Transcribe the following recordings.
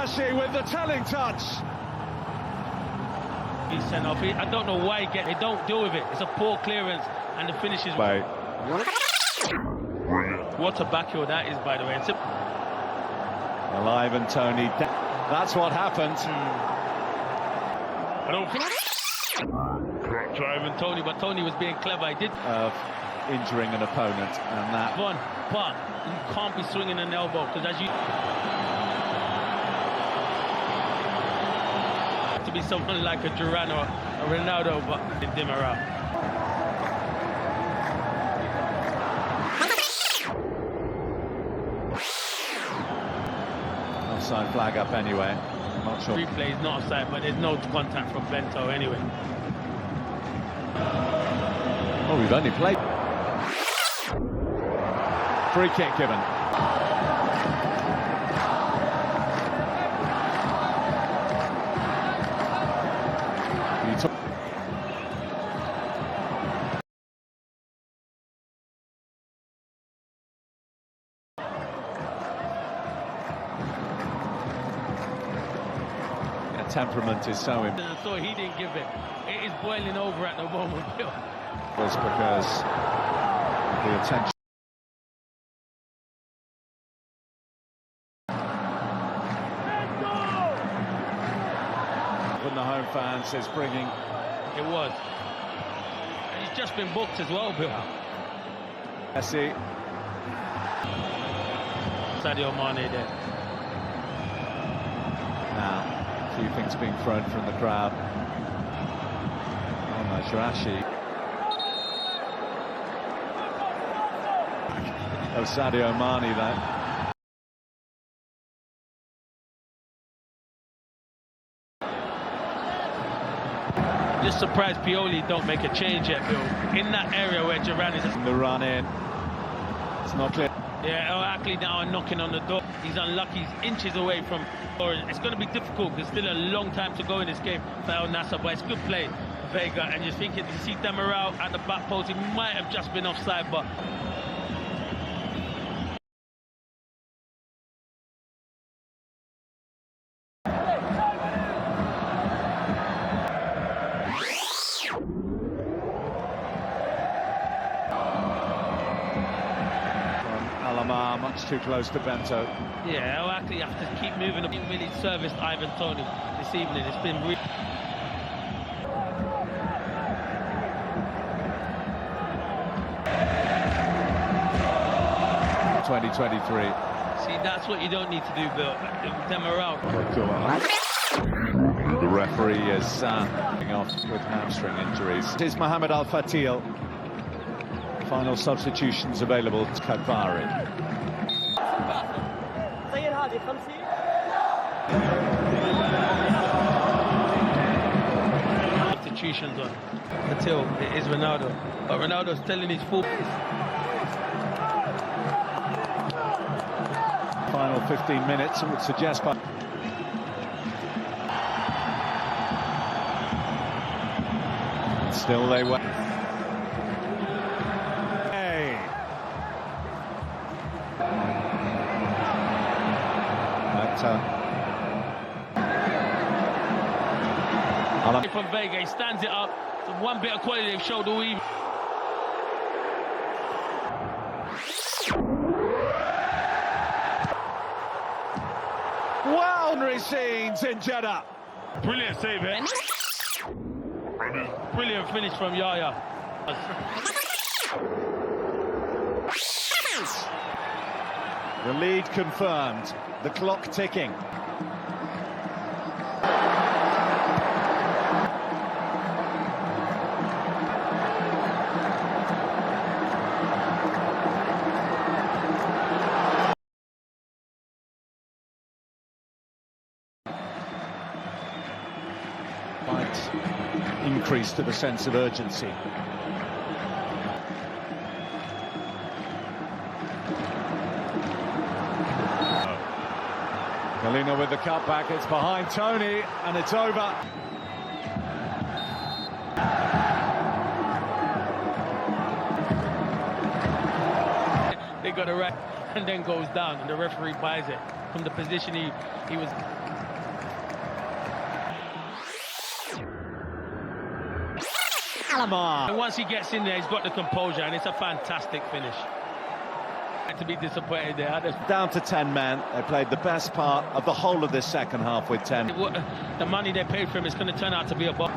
Mashrashi with the telling touch. He's sent off. I don't know why they don't deal with it. It's a poor clearance, and the finish is... Right. What a backheel that is, by the way. Alive and Tony. That's what happened. I don't driving Tony, but Tony was being clever. He did injuring an opponent, and that one, but you can't be swinging an elbow because as you to be someone like a Duran or a Ronaldo, but in Dimara. offside flag up anyway. I'm not sure. Replay is not offside, but there's no contact from Bento anyway. Oh, we've only played. Free kick given. Temperament is so important. So he didn't give it. It is boiling over at the moment. Was because the attention. When the home fans is bringing. It was. And he's just been booked as well, Bill. Messi. Sadio Mane there. Now. A few things being thrown from the crowd. Oh, Mashrashi. Oh, Sadio Mane then. Just surprised Pioli don't make a change yet, Bill. In that area where Duran is. The run in. It's not clear. Yeah, actually now knocking on the door. He's unlucky, he's inches away from... It's going to be difficult, there's still a long time to go in this game for El Nassr, but it's good play, Vega, and you're thinking, you see Demiral at the back post, he might have just been offside, but... Much too close to Bento. Yeah, I'll actually have to keep moving. He really serviced Ivan Toney this evening. It's been really... ...2023. See, that's what you don't need to do, Bill. Demiral. The referee is coming off with hamstring injuries. It is Mohamed Al Fatil. Final substitutions available to Kadvari. Substitutions on Patil, it is Ronaldo, but Ronaldo's telling his full. Final 15 minutes, I would suggest, but still they were. From Vega, he stands it up. So one bit of quality they've showed all evening. Wildering scenes in Jeddah. Brilliant save, eh? Brilliant finish from Yaya. The lead confirmed. The clock ticking. Increase to the sense of urgency. Galina with the cutback, it's behind Tony, and it's over. They got a right and then goes down, and the referee buys it from the position he was. Alamar. And once he gets in there, he's got the composure, and it's a fantastic finish. To be disappointed there. Down to 10 men. They played the best part of the whole of this second half with 10. The money they paid for him is going to turn out to be a bomb.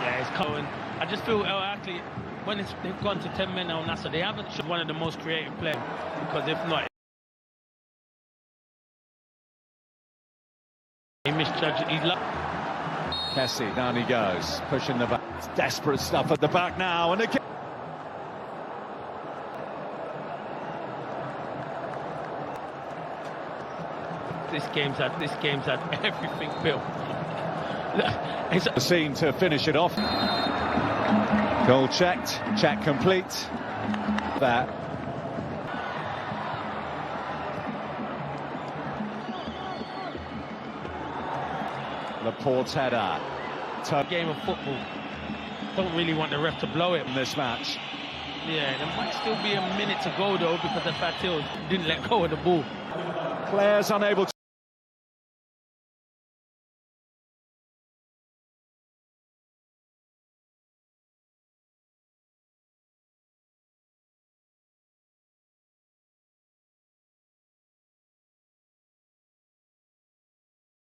Yeah, it's coming. I just feel actually when they've gone to 10 men now, Nassr, they haven't shown one of the most creative players, because if not, he misjudged. He's lucky. Kessie, down he goes, pushing the back. It's desperate stuff at the back now, and again. This game's had everything built. It's a scene to finish it off. Goal checked, check complete. That. Laporte's header. Game of football. Don't really want the ref to blow it in this match. Yeah, there might still be a minute to go though, because the Fatils didn't let go of the ball. Players unable to